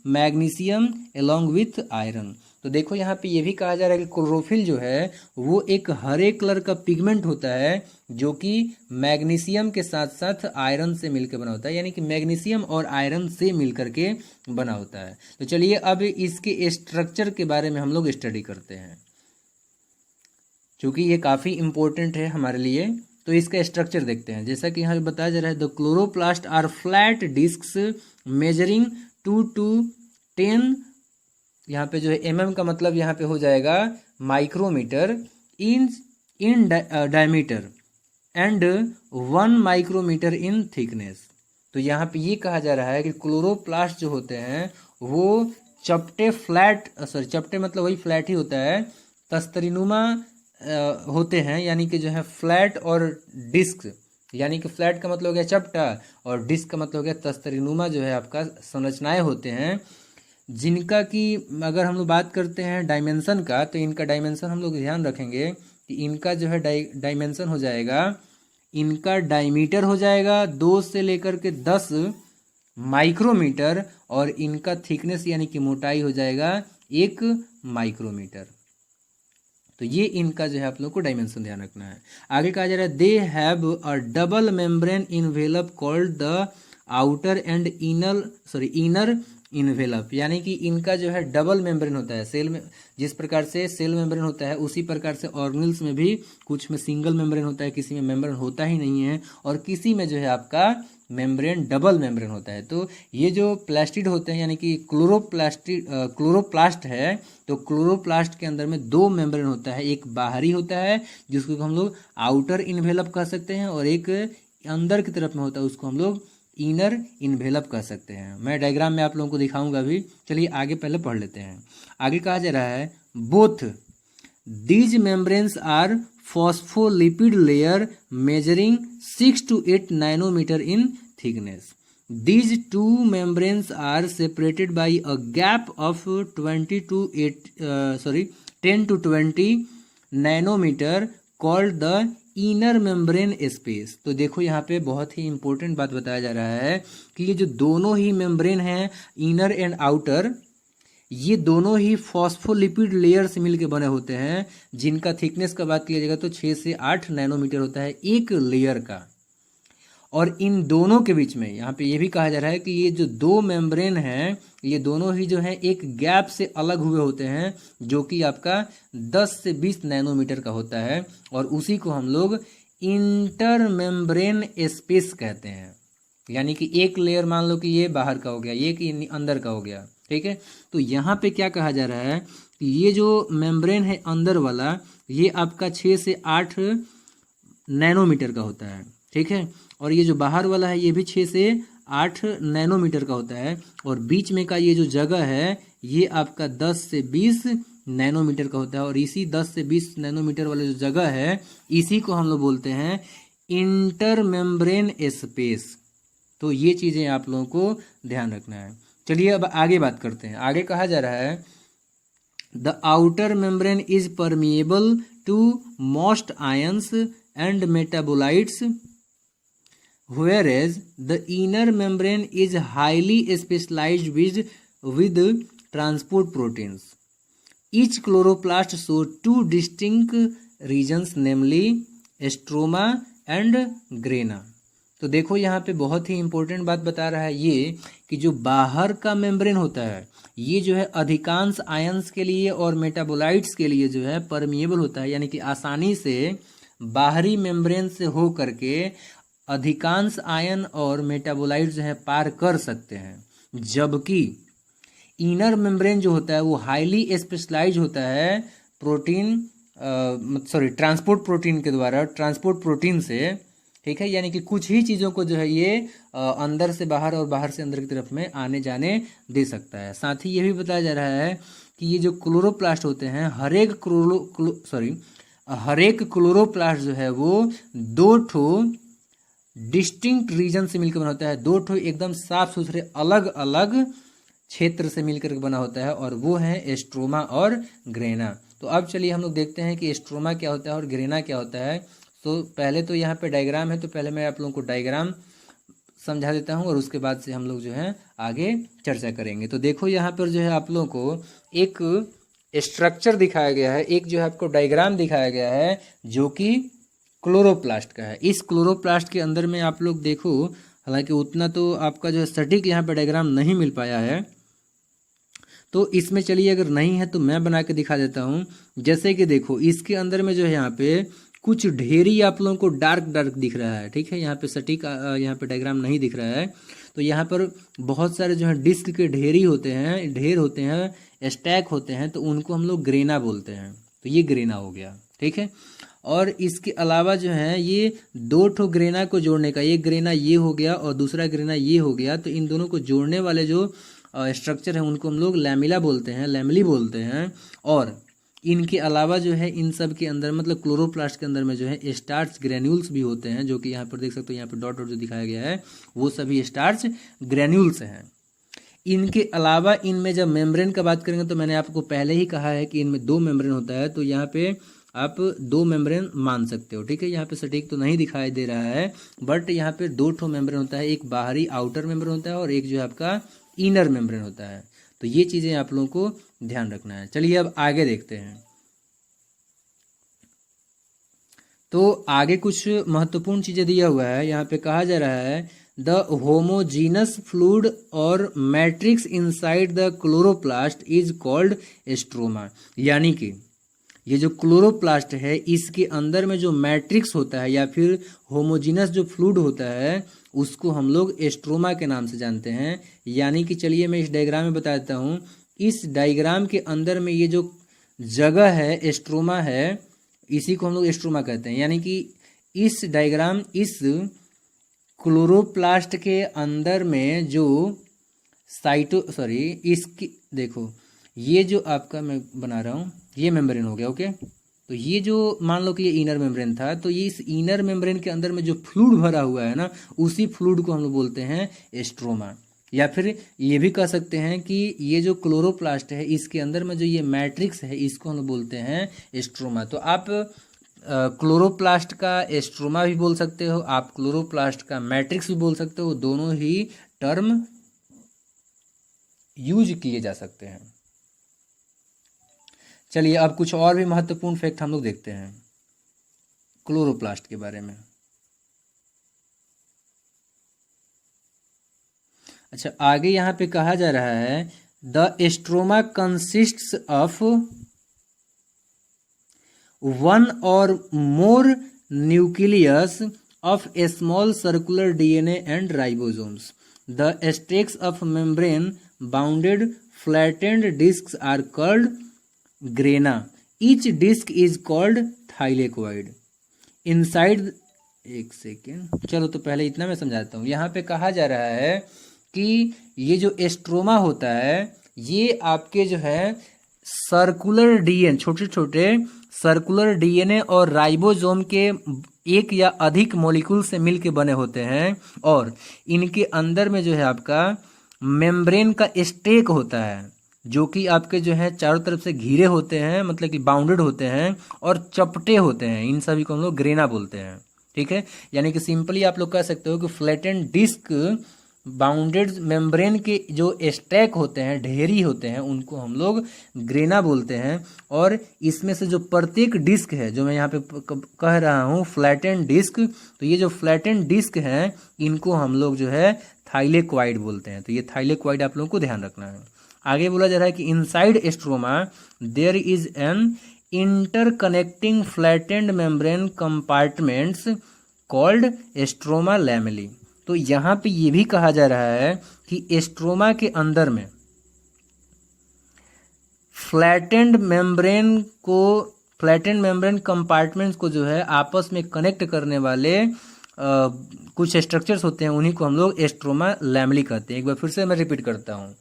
magnesium along with iron. तो देखो यहाँ पे ये भी कहा जा रहा है कि क्लोरोफिल जो है वो एक हरे कलर का पिगमेंट होता है जो कि मैग्नीशियम के साथ साथ आयरन से मिलकर बना होता है, यानी कि मैग्नीशियम और आयरन से मिलकर के बना होता है। तो चलिए अब इसके स्ट्रक्चर के बारे में हम लोग स्टडी करते हैं, क्योंकि ये काफ़ी इंपॉर्टेंट है हमारे लिए। तो इसका स्ट्रक्चर देखते हैं। जैसा कि यहाँ पे बताया जा रहा है, the chloroplast are flat discs measuring 2 to 10, यहाँ पे जो है mm का मतलब यहाँ पे हो जाएगा micrometre, in diameter and 1 micrometre in thickness. तो यहाँ पे ये कहा जा रहा है कि क्लोरोप्लास्ट जो होते हैं वो चपटे मतलब वही फ्लैट ही होता है, तस्तरीनुमा होते हैं, यानी कि जो है फ्लैट और डिस्क यानी कि फ्लैट का मतलब हो गया चपटा और डिस्क का मतलब हो गया तस्तरीनुमा जो है आपका संरचनाएं होते हैं, जिनका कि अगर हम लोग बात करते हैं डायमेंशन का, तो इनका डायमेंशन हम लोग ध्यान रखेंगे कि इनका जो है डायमेंशन हो जाएगा, इनका डायमीटर हो जाएगा 2 से लेकर के 10 माइक्रोमीटर और इनका थिकनेस यानी कि मोटाई हो जाएगा 1 माइक्रोमीटर। तो ये इनका जो है आप लोग को डायमेंशन ध्यान रखना है। आगे कहा जा रहा है they have a double membrane envelope called the outer and inner envelope, यानी कि इनका जो है डबल मेम्ब्रेन होता है सेल में, जिस प्रकार से सेल मेम्ब्रेन होता है उसी प्रकार से ऑर्गेनल्स में भी कुछ में सिंगल मेम्ब्रेन होता है, किसी में मेम्ब्रेन होता ही नहीं है और किसी में जो है आपका मेम्ब्रेन डबल मेम्ब्रेन होता है। तो ये जो प्लास्टिड होते हैं यानी कि क्लोरोप्लास्ट है, तो क्लोरोप्लास्ट के अंदर में 2 मेम्ब्रेन होता है, एक बाहरी होता है जिसको हम लोग आउटर इन्वेलप कह सकते हैं और एक अंदर की तरफ में होता है उसको हम लोग इनर इन्वेलप कह सकते हैं। मैं डायग्राम में आप लोगों को दिखाऊंगा अभी। चलिए आगे पहले पढ़ लेते हैं। आगे कहा जा रहा है both these membranes are phospholipid layer measuring 6 to 8 nanometer in thickness. These two membranes are separated by a gap of 10 to 20 nanometer called the inner membrane space. तो देखो यहाँ पे बहुत ही इंपॉर्टेंट बात बताया जा रहा है कि ये जो दोनों ही मेम्ब्रेन हैं इनर एंड आउटर, ये दोनों ही फॉस्फोलिपिड लेयर से मिलकर बने होते हैं, जिनका थिकनेस का बात किया जाएगा तो 6 से 8 नैनोमीटर होता है एक लेयर का। और इन दोनों के बीच में यहाँ पे ये भी कहा जा रहा है कि ये जो 2 मेम्ब्रेन हैं ये दोनों ही जो है एक गैप से अलग हुए होते हैं, जो कि आपका 10 से 20 नैनोमीटर का होता है और उसी को हम लोग इंटर मेम्ब्रेन स्पेस कहते हैं। यानी कि एक लेयर मान लो कि ये बाहर का हो गया, ये कि अंदर का हो गया, ठीक है। तो यहाँ पे क्या कहा जा रहा है कि ये जो मेम्ब्रेन है अंदर वाला ये आपका 6 से 8 नैनोमीटर का होता है, ठीक है। और ये जो बाहर वाला है ये भी 6 से 8 नैनोमीटर का होता है और बीच में का ये जो जगह है ये आपका 10 से 20 नैनोमीटर का होता है और इसी 10 से 20 नैनोमीटर वाला जो जगह है इसी को हम लोग बोलते हैं इंटर मेम्ब्रेन स्पेस। तो ये चीज़ें आप लोगों को ध्यान रखना है। चलिए अब आगे बात करते हैं। आगे कहा जा रहा है the outer membrane is permeable to most ions and metabolites whereas the inner membrane is highly specialized with transport proteins. Each chloroplast shows 2 distinct regions namely stroma and grana. तो देखो यहाँ पे बहुत ही इंपॉर्टेंट बात बता रहा है ये कि जो बाहर का मेम्ब्रेन होता है ये जो है अधिकांश आयंस के लिए और मेटाबोलाइट्स के लिए जो है परमिएबल होता है, यानी कि आसानी से बाहरी मेम्ब्रेन से हो करके अधिकांश आयन और मेटाबोलाइट जो है पार कर सकते हैं, जबकि इनर मेम्ब्रेन जो होता है वो हाईली स्पेशलाइज होता है ट्रांसपोर्ट प्रोटीन के द्वारा, ट्रांसपोर्ट प्रोटीन से, ठीक है। यानी कि कुछ ही चीज़ों को जो है ये अंदर से बाहर और बाहर से अंदर की तरफ में आने जाने दे सकता है। साथ ही ये भी बताया जा रहा है कि ये जो क्लोरोप्लास्ट होते हैं हर एक क्लोरोप्लास्ट जो है वो 2 ठो डिस्टिंक्ट रीजन से मिलकर बना होता है, 2 ठो एकदम साफ सुथरे अलग अलग क्षेत्र से मिलकर बना होता है और वो है स्ट्रोमा और ग्रेना। तो अब चलिए हम लोग देखते हैं कि स्ट्रोमा क्या होता है और ग्रेना क्या होता है। तो पहले तो यहाँ पे डायग्राम है, तो पहले मैं आप लोगों को डायग्राम समझा देता हूँ और उसके बाद से हम लोग जो है आगे चर्चा करेंगे। तो देखो यहाँ पर जो है आप लोगों को एक स्ट्रक्चर दिखाया गया है, एक जो है आपको डायग्राम दिखाया गया है जो कि क्लोरोप्लास्ट का है। इस क्लोरोप्लास्ट के अंदर में आप लोग देखो, हालांकि उतना तो आपका जो है सटीक यहाँ पे डायग्राम नहीं मिल पाया है, तो इसमें चलिए अगर नहीं है तो मैं बना के दिखा देता हूँ। जैसे कि देखो इसके अंदर में जो है यहाँ पे कुछ ढेरी आप लोगों को डार्क डार्क दिख रहा है, ठीक है। यहाँ पे सटीक यहाँ पे डायग्राम नहीं दिख रहा है, तो यहाँ पर बहुत सारे जो है डिस्क के ढेर होते हैं, स्टैक होते हैं, तो उनको हम लोग ग्रेना बोलते हैं। तो ये ग्रेना हो गया, ठीक है। और इसके अलावा जो है ये 2 ठो ग्रेना को जोड़ने का, एक ग्रेना ये हो गया और दूसरा ग्रेना ये हो गया, तो इन दोनों को जोड़ने वाले जो स्ट्रक्चर है उनको हम लोग लैमिला बोलते हैं, लैमिली बोलते हैं। और इनके अलावा जो है इन सब के अंदर मतलब क्लोरोप्लास्ट के अंदर में जो है स्टार्च ग्रेन्यूल्स भी होते हैं, जो कि यहाँ पर देख सकते हो, यहाँ पर डॉट डॉट जो दिखाया गया है वो सभी स्टार्च ग्रेन्यूल्स हैं। इनके अलावा इनमें जब मेम्ब्रेन का बात करेंगे तो मैंने आपको पहले ही कहा है कि इनमें 2 मेम्ब्रेन होता है, तो यहाँ पे आप 2 मेम्ब्रेन मान सकते हो, ठीक है। यहाँ पे सटीक तो नहीं दिखाई दे रहा है, बट यहाँ पे 2 ठो मेम्ब्रेन होता है, एक बाहरी आउटर मेम्ब्रेन होता है और एक जो है आपका इनर मेम्ब्रेन होता है। तो ये चीज़ें आप लोगों को ध्यान रखना है। चलिए अब आगे देखते हैं। तो आगे कुछ महत्वपूर्ण चीज़ें दिया हुआ है। यहाँ पे कहा जा रहा है द होमोजीनस फ्लूइड और matrix inside the chloroplast is called stroma. यानी कि ये जो क्लोरोप्लास्ट है इसके अंदर में जो मैट्रिक्स होता है या फिर होमोजीनस जो फ्लूइड होता है उसको हम लोग स्ट्रोमा के नाम से जानते हैं। यानी कि चलिए मैं इस डायग्राम में बता देता हूँ। इस डायग्राम के अंदर में ये जो जगह है स्ट्रोमा है, इसी को हम लोग स्ट्रोमा कहते हैं। यानी कि इस डायग्राम इस क्लोरोप्लास्ट के अंदर में जो इसकी देखो, ये जो आपका मैं बना रहा हूँ ये मेम्ब्रेन हो गया, ओके। तो ये जो मान लो कि ये इनर मेम्ब्रेन था, तो ये इस इनर मेम्ब्रेन के अंदर में जो फ्लूइड भरा हुआ है ना, उसी फ्लूइड को हम लोग बोलते हैं स्ट्रोमा। या फिर ये भी कह सकते हैं कि ये जो क्लोरोप्लास्ट है इसके अंदर में जो ये मैट्रिक्स है इसको हम लोग बोलते हैं स्ट्रोमा। तो आप क्लोरोप्लास्ट का स्ट्रोमा भी बोल सकते हो, आप क्लोरोप्लास्ट का मैट्रिक्स भी बोल सकते हो, दोनों ही टर्म यूज किए जा सकते हैं। चलिए अब कुछ और भी महत्वपूर्ण फैक्ट हम लोग देखते हैं क्लोरोप्लास्ट के बारे में। अच्छा, आगे यहाँ पे कहा जा रहा है the stroma consists of 1 or more nucleus of a small circular DNA and ribosomes. The stacks of membrane bounded flattened discs are called grana. Each disc is called thylakoid. Inside एक सेकेंड, चलो तो पहले इतना मैं समझाता हूँ। यहाँ पे कहा जा रहा है कि ये जो स्ट्रोमा होता है ये आपके जो है सर्कुलर डीएनए, छोटे छोटे सर्कुलर डीएनए और राइबोसोम के एक या अधिक मॉलिक्यूल से मिलके बने होते हैं, और इनके अंदर में जो है आपका मेम्ब्रेन का स्टेक होता है जो कि आपके जो है चारों तरफ से घिरे होते हैं, मतलब कि बाउंडेड होते हैं और चपटे होते हैं। इन सभी को हम लोग ग्रेना बोलते हैं, ठीक है। यानी कि सिंपली आप लोग कह सकते हो कि फ्लैटेंड डिस्क बाउंडेड मेम्ब्रेन के जो स्टैक होते हैं, ढेरी होते हैं, उनको हम लोग ग्रेना बोलते हैं। और इसमें से जो प्रत्येक डिस्क है, जो मैं यहाँ पे कह रहा हूँ फ्लैटेंड डिस्क, तो ये जो फ्लैटेंड डिस्क हैं इनको हम लोग जो है थाइलेक्वाइड बोलते हैं। तो ये थाइलेक्वाइड आप लोगों को ध्यान रखना है। आगे बोला जा रहा है कि inside stroma there is an interconnecting flattened membrane compartments called stroma lamellae. तो यहाँ पे ये भी कहा जा रहा है कि स्ट्रोमा के अंदर में फ्लैटेंड मेम्ब्रेन कंपार्टमेंट्स को जो है आपस में कनेक्ट करने वाले कुछ स्ट्रक्चर्स होते हैं, उन्हीं को हम लोग स्ट्रोमा लैमेली कहते हैं। एक बार फिर से मैं रिपीट करता हूँ।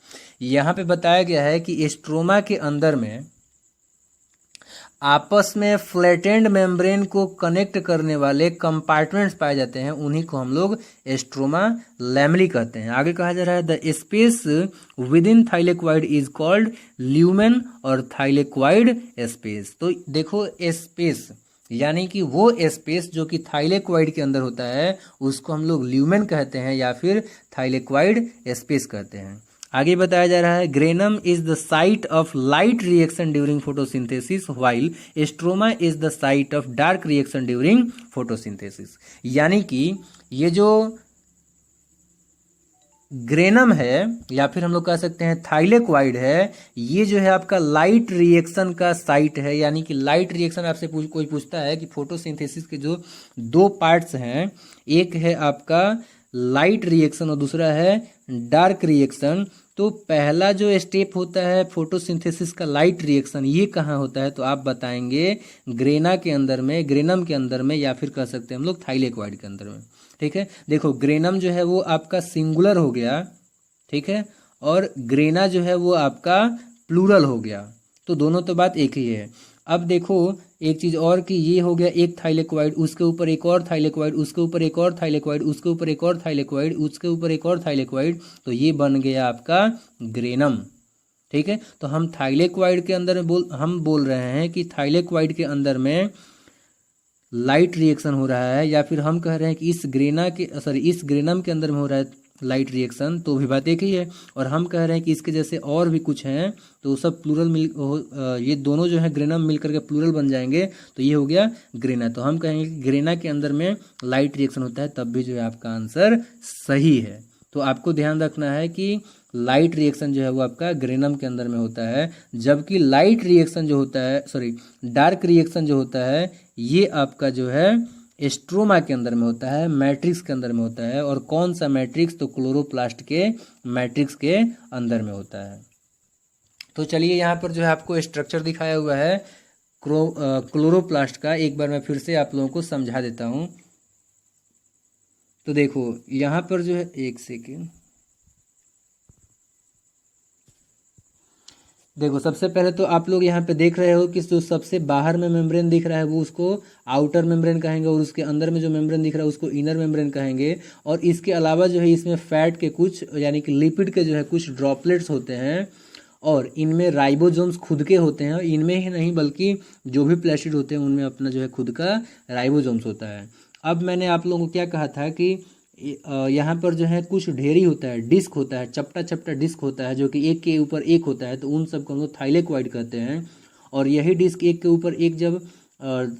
यहाँ पे बताया गया है कि स्ट्रोमा के अंदर में आपस में फ्लैटेंड मेम्ब्रेन को कनेक्ट करने वाले कंपार्टमेंट्स पाए जाते हैं, उन्हीं को हम लोग स्ट्रोमा लैमेली कहते हैं। आगे कहा जा रहा है the space with in thylakoid is called lumen और थाइलेक्वाइड स्पेस। तो देखो स्पेस यानी कि वो स्पेस जो कि थाइलेक्वाइड के अंदर होता है उसको हम लोग ल्यूमेन कहते हैं या फिर थाइलेक्वाइड स्पेस कहते हैं। आगे बताया जा रहा है granum is the site of light reaction during photosynthesis while stroma is the site of dark reaction during photosynthesis. यानी कि ये जो ग्रेनम है या फिर हम लोग कह सकते हैं थाइलेक्वाइड है, ये जो है आपका लाइट रिएक्शन का साइट है। यानी कि लाइट रिएक्शन आपसे कोई पूछता है कि फोटोसिंथेसिस के जो 2 पार्ट्स हैं, एक है आपका लाइट रिएक्शन और दूसरा है डार्क रिएक्शन। तो पहला जो स्टेप होता है फोटोसिंथेसिस का लाइट रिएक्शन, ये कहाँ होता है? तो आप बताएंगे ग्रेना के अंदर में, ग्रेनम के अंदर में, या फिर कह सकते हैं हम लोग थाइलेक्वाइड के अंदर में। ठीक है, देखो ग्रेनम जो है वो आपका सिंगुलर हो गया, ठीक है, और ग्रेना जो है वो आपका प्लूरल हो गया। तो दोनों तो बात एक ही है। अब देखो एक चीज़ और कि ये हो गया एक थाइलेकोइड, उसके ऊपर एक और थाइलेकोइड, उसके ऊपर एक और थाइलेकोइड, उसके ऊपर एक और थाइलेकोइड, उसके ऊपर एक और थाइलेकोइड, तो ये बन गया आपका ग्रेनम। ठीक है, तो हम थाइलेकोइड के अंदर में हम बोल रहे हैं कि थाइलेकोइड के अंदर में लाइट रिएक्शन हो रहा है, या फिर हम कह रहे हैं कि इस ग्रेनम के अंदर में हो रहा है लाइट रिएक्शन, तो भी बात एक ही है। और हम कह रहे हैं कि इसके जैसे और भी कुछ हैं, तो सब प्लूरल ये दोनों जो है ग्रेनम मिल करके प्लूरल बन जाएंगे, तो ये हो गया ग्रेना। तो हम कहेंगे कि ग्रेना के अंदर में लाइट रिएक्शन होता है, तब भी जो है आपका आंसर सही है। तो आपको ध्यान रखना है कि लाइट रिएक्शन जो है वो आपका ग्रेनम के अंदर में होता है, जबकि लाइट रिएक्शन जो होता है डार्क रिएक्शन जो होता है ये आपका जो है स्ट्रोमा के अंदर में होता है, मैट्रिक्स के अंदर में होता है। और कौन सा मैट्रिक्स? तो क्लोरोप्लास्ट के मैट्रिक्स के अंदर में होता है। तो चलिए यहाँ पर जो है आपको स्ट्रक्चर दिखाया हुआ है क्लोरोप्लास्ट का, एक बार मैं फिर से आप लोगों को समझा देता हूँ। तो देखो यहाँ पर जो है, एक सेकेंड, देखो सबसे पहले तो आप लोग यहाँ पे देख रहे हो कि जो सबसे बाहर में मेम्ब्रेन दिख रहा है वो उसको आउटर मेम्ब्रेन कहेंगे, और उसके अंदर में जो मेम्ब्रेन दिख रहा है उसको इनर मेम्ब्रेन कहेंगे। और इसके अलावा जो है इसमें फैट के कुछ यानी कि लिपिड के जो है कुछ ड्रॉपलेट्स होते हैं, और इनमें राइबोसोम्स खुद के होते हैं। और इनमें ही नहीं बल्कि जो भी प्लास्टिड होते हैं उनमें अपना जो है खुद का राइबोसोम्स होता है। अब मैंने आप लोगों को क्या कहा था कि यहाँ पर जो है कुछ ढेरी होता है, डिस्क होता है, चपटा चपटा डिस्क होता है जो कि एक के ऊपर एक होता है, तो उन सबको हम लोग थाइलेकोइड कहते हैं। और यही डिस्क एक के ऊपर एक जब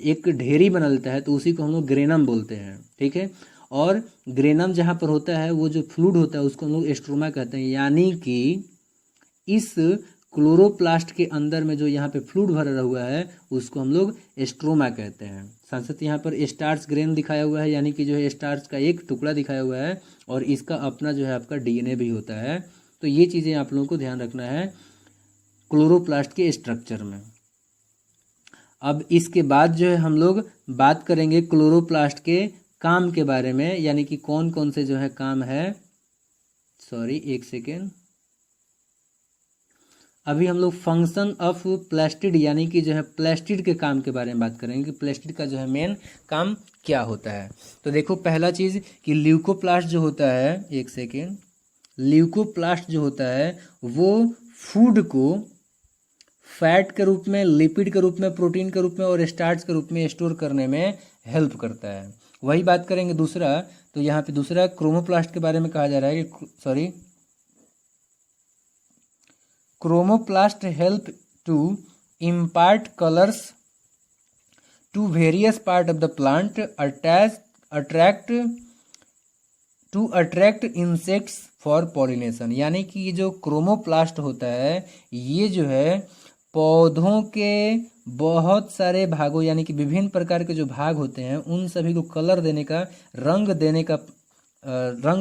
एक ढेरी बना लेता है तो उसी को हम लोग ग्रेनम बोलते हैं। ठीक है, और ग्रेनम जहाँ पर होता है वो जो फ्लूइड होता है उसको हम लोग स्ट्रोमा कहते हैं। यानी कि इस क्लोरोप्लास्ट के अंदर में जो यहाँ पे फ्लूइड भरा हुआ है उसको हम लोग स्ट्रोमा कहते हैं। साथ साथ यहाँ पर स्टार्च ग्रेन दिखाया हुआ है, यानी कि जो है स्टार्च का एक टुकड़ा दिखाया हुआ है, और इसका अपना जो है आपका डीएनए भी होता है। तो ये चीज़ें आप लोगों को ध्यान रखना है क्लोरोप्लास्ट के स्ट्रक्चर में। अब इसके बाद जो है हम लोग बात करेंगे क्लोरोप्लास्ट के काम के बारे में, यानी कि कौन कौन से जो है काम है। एक सेकेंड, अभी हम लोग फंक्शन ऑफ प्लास्टिड यानी कि जो है प्लास्टिड के काम के बारे में बात करेंगे कि प्लास्टिड का जो है मेन काम क्या होता है। तो देखो पहला चीज़ कि ल्यूकोप्लास्ट जो होता है, एक सेकेंड, ल्यूकोप्लास्ट जो होता है वो फूड को फैट के रूप में, लिपिड के रूप में, प्रोटीन के रूप में और स्टार्च के रूप में स्टोर करने में हेल्प करता है। वही बात करेंगे दूसरा, तो यहाँ पे दूसरा क्रोमोप्लास्ट के बारे में कहा जा रहा है कि chromoplast help to impart colours to various part of the plant, attract insects for pollination. यानी कि ये जो क्रोमोप्लास्ट होता है ये जो है पौधों के बहुत सारे भागों यानी कि विभिन्न प्रकार के जो भाग होते हैं उन सभी को कलर देने का, रंग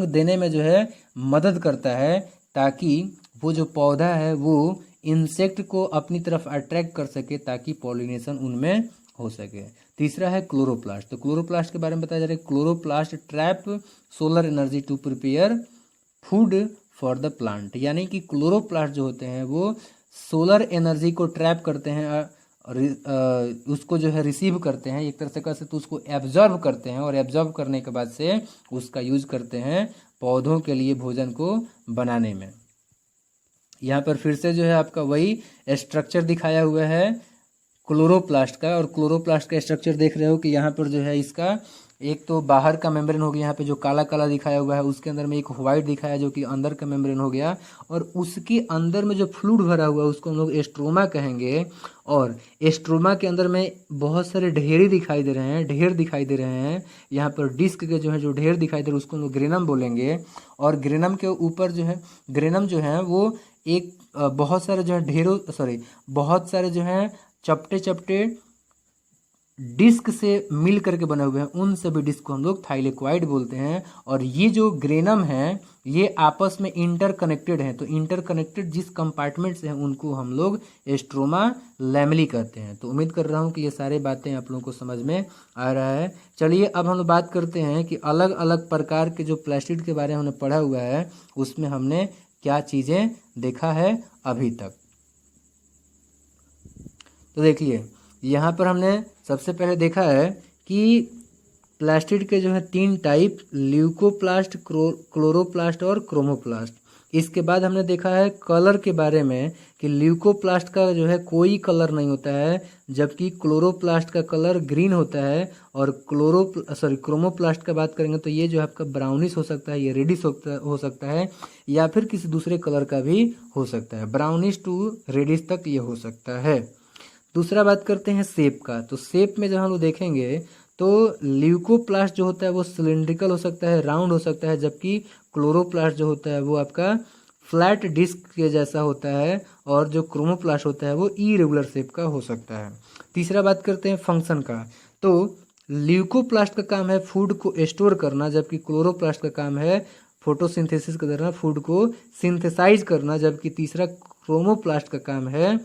देने में जो है मदद करता है, ताकि वो जो पौधा है वो इंसेक्ट को अपनी तरफ अट्रैक्ट कर सके, ताकि पॉलिनेशन उनमें हो सके। तीसरा है क्लोरोप्लास्ट। तो क्लोरोप्लास्ट के बारे में बताया जा रहा है, chloroplast trap solar energy to prepare food for the plant. यानी कि क्लोरोप्लास्ट जो होते हैं वो सोलर एनर्जी को ट्रैप करते हैं और उसको जो है रिसीव करते हैं, एक तरह से कह सकते, तो उसको एब्जॉर्व करते हैं, और एब्जॉर्व करने के बाद से उसका यूज करते हैं पौधों के लिए भोजन को बनाने में। यहाँ पर फिर से जो है आपका वही स्ट्रक्चर दिखाया हुआ है क्लोरोप्लास्ट का, और क्लोरोप्लास्ट का स्ट्रक्चर देख रहे हो कि यहाँ पर जो है इसका एक तो बाहर का मेम्ब्रेन हो गया, यहाँ पे जो काला काला दिखाया हुआ है, उसके अंदर में एक व्हाइट दिखाया जो कि अंदर का मेम्ब्रेन हो गया, और उसके अंदर में जो फ्लूइड भरा हुआ है उसको हम लोग स्ट्रोमा कहेंगे। और स्ट्रोमा के अंदर में बहुत सारे ढेर दिखाई दे रहे हैं। यहाँ पर डिस्क के जो है जो ढेर दिखाई दे रहे हैं उसको हम लोग ग्रेनम बोलेंगे। और ग्रेनम के ऊपर जो है ग्रेनम जो है वो एक बहुत सारे जो है बहुत सारे जो है चपटे चपटे डिस्क से मिल करके बने हुए हैं, उन सभी डिस्क को हम लोग थाइलेकोइड बोलते हैं। और ये जो ग्रेनम है ये आपस में इंटरकनेक्टेड हैं, तो इंटरकनेक्टेड जिस कंपार्टमेंट से हैं उनको हम लोग स्ट्रोमा लैमेली कहते हैं। तो उम्मीद कर रहा हूँ कि ये सारी बातें आप लोगों को समझ में आ रहा है। चलिए अब हम लोग बात करते हैं कि अलग अलग प्रकार के जो प्लास्टिड के बारे में हमने पढ़ा हुआ है उसमें हमने क्या चीज़ें देखा है अभी तक। तो देखिए यहाँ पर हमने सबसे पहले देखा है कि प्लास्टिड के जो है 3 टाइप, ल्यूकोप्लास्ट, क्लोरोप्लास्ट और क्रोमोप्लास्ट। इसके बाद हमने देखा है कलर के बारे में कि ल्यूकोप्लास्ट का जो है कोई कलर नहीं होता है, जबकि क्लोरोप्लास्ट का कलर ग्रीन होता है। और क्रोमोप्लास्ट का बात करेंगे तो ये जो है आपका ब्राउनिश हो सकता है, ये रेडिश हो सकता है, या फिर किसी दूसरे कलर का भी हो सकता है, ब्राउनिश टू रेडिश तक ये हो सकता है। दूसरा बात करते हैं शेप का। तो शेप में जब हम लोग देखेंगे तो ल्यूकोप्लास्ट जो होता है वो सिलिंड्रिकल हो सकता है, राउंड हो सकता है, जबकि क्लोरोप्लास्ट जो होता है वो आपका फ्लैट डिस्क के जैसा होता है, और जो क्रोमोप्लास्ट होता है वो इरेगुलर शेप का हो सकता है। तीसरा बात करते हैं फंक्शन का। तो ल्यूकोप्लास्ट का काम है फूड को स्टोर करना, जबकि क्लोरोप्लास्ट का काम है फोटोसिंथेसिस के दौरान फूड को सिंथेसाइज करना, जबकि तीसरा क्रोमोप्लास्ट का काम है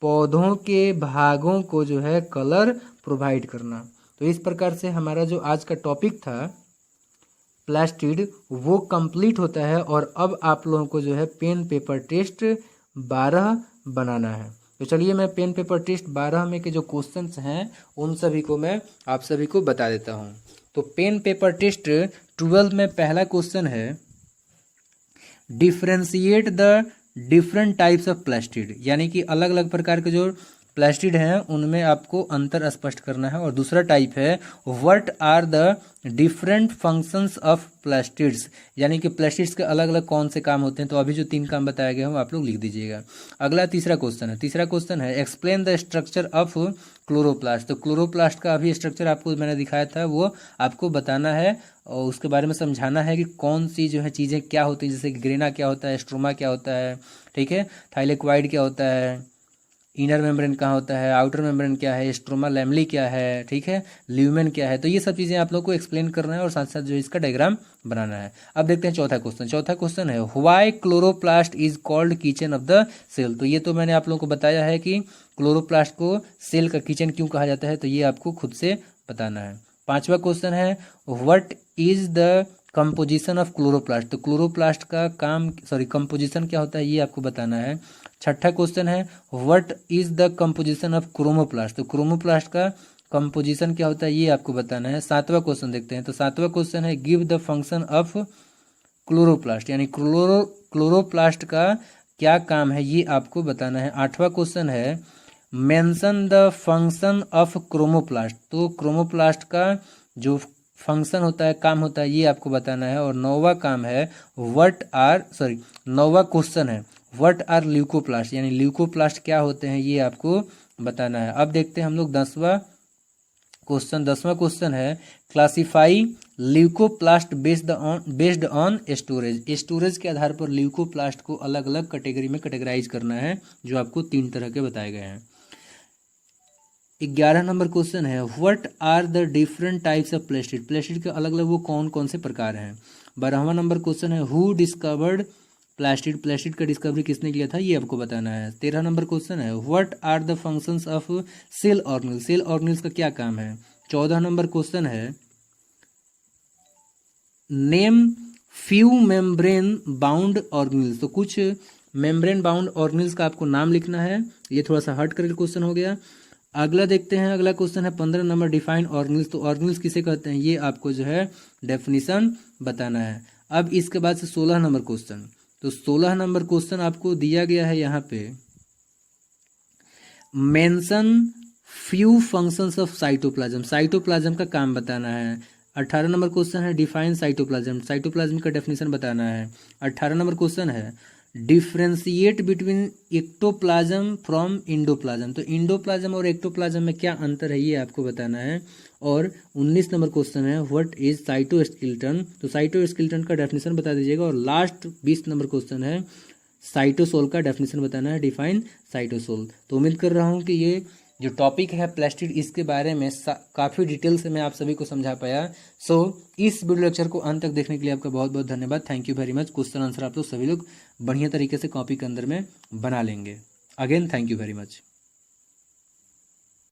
पौधों के भागों को जो है कलर प्रोवाइड करना। तो इस प्रकार से हमारा जो आज का टॉपिक था प्लास्टिड वो कंप्लीट होता है। और अब आप लोगों को जो है पेन पेपर टेस्ट 12 बनाना है। तो चलिए मैं पेन पेपर टेस्ट 12 में के जो क्वेश्चंस हैं उन सभी को मैं आप सभी को बता देता हूं। तो पेन पेपर टेस्ट 12 में पहला क्वेश्चन है, differentiate the different types of plastid, यानी कि अलग अलग प्रकार के जो प्लास्टिड हैं उनमें आपको अंतर स्पष्ट करना है। और दूसरा टाइप है, what are the different functions of plastids, यानी कि प्लास्टिड्स के अलग अलग कौन से काम होते हैं। तो अभी जो 3 काम बताया गया है वो आप लोग लिख दीजिएगा। अगला तीसरा क्वेश्चन है explain the structure of chloroplast. तो क्लोरोप्लास्ट का अभी स्ट्रक्चर आपको मैंने दिखाया था, वो आपको बताना है और उसके बारे में समझाना है कि कौन सी जो है चीज़ें क्या होती है, जैसे ग्रेना क्या होता है, स्ट्रोमा क्या होता है, ठीक है, थाइलेक्वाइड क्या होता है, इनर मेम्ब्रेन कहाँ होता है, आउटर मेम्ब्रेन क्या है, स्ट्रोमा लैमली क्या है, ठीक है, ल्यूमेन क्या है। तो ये सब चीज़ें आप लोग को एक्सप्लेन करना है और साथ साथ जो इसका डायग्राम बनाना है। अब देखते हैं चौथा क्वेश्चन है, why chloroplast is called kitchen of the cell. तो ये तो मैंने आप लोगों को बताया है कि क्लोरोप्लास्ट को सेल का किचन क्यों कहा जाता है, तो ये आपको खुद से बताना है। पांचवा क्वेश्चन है, what is the composition of chloroplast. तो क्लोरोप्लास्ट का कंपोजिशन क्या होता है ये आपको बताना है। छठा क्वेश्चन है, what is the composition of chromoplast. तो क्रोमोप्लास्ट का कंपोजिशन क्या होता है ये आपको बताना है। सातवां क्वेश्चन देखते हैं। तो सातवां क्वेश्चन है, give the function of chloroplast, यानी क्लोरोप्लास्ट का क्या काम है ये आपको बताना है। आठवां क्वेश्चन है, mention the function of chromoplast. तो क्रोमोप्लास्ट का जो फंक्शन होता है, काम होता है, ये आपको बताना है। और नौवां क्वेश्चन है, व्हाट आर ल्यूकोप्लास्ट, यानी ल्यूकोप्लास्ट क्या होते हैं ये आपको बताना है। अब देखते हैं हम लोग 10वां क्वेश्चन है, classify leucoplast based on storage के आधार पर ल्यूकोप्लास्ट को अलग अलग कैटेगरी में कैटेगराइज करना है, जो आपको 3 तरह के बताए गए हैं। 11 नंबर क्वेश्चन है, what are the different types of plastid. Plastid के अलग अलग वो कौन कौन से प्रकार हैं। 12वां नंबर क्वेश्चन है, हु डिस्कवर्ड प्लास्टिड। प्लास्टिड का डिस्कवरी किसने किया था ये आपको बताना है। 13 नंबर क्वेश्चन है, what are the functions of cell organelle. Cell organelles का क्या काम है। 14 नंबर क्वेश्चन है, name few membrane bound organelles. तो कुछ मेम्ब्रेन बाउंड ऑर्गेनेल्स का आपको नाम लिखना है। ये थोड़ा सा हट करके क्वेश्चन हो गया। अगला देखते हैं, अगला क्वेश्चन है 15 नंबर, डिफाइन ऑर्गेनेल्स। तो ऑर्गेनेल्स किसे कहते हैं ये आपको जो है डेफिनेशन बताना है। अब इसके बाद से 16 नंबर क्वेश्चन। तो 16 नंबर क्वेश्चन आपको दिया गया है यहाँ पे, mention few functions of cytoplasm. Cytoplasm का काम बताना है। 18 नंबर क्वेश्चन है, डिफाइन साइटोप्लाज्म। साइटोप्लाज्म का डेफिनेशन बताना है। 18 नंबर क्वेश्चन है, differentiate between ectoplasm from endoplasm. तो इंडोप्लाज्म और एक्टोप्लाज्म में क्या अंतर है ये आपको बताना है। और 19 नंबर क्वेश्चन है, व्हाट इज साइटोस्केलेटन। तो साइटोस्केलेटन का डेफिनेशन बता दीजिएगा। और लास्ट 20 नंबर क्वेश्चन है, साइटोसोल का डेफिनेशन बताना है, डिफाइन साइटोसोल। तो उम्मीद कर रहा हूँ कि ये जो टॉपिक है प्लास्टिड, इसके बारे में काफ़ी डिटेल से मैं आप सभी को समझा पाया। इस वीडियो लेक्चर को अंत तक देखने के लिए आपका बहुत बहुत धन्यवाद। Thank you very much. Question answer आप लोग सभी लोग बढ़िया तरीके से कॉपी के अंदर में बना लेंगे। Again thank you very much.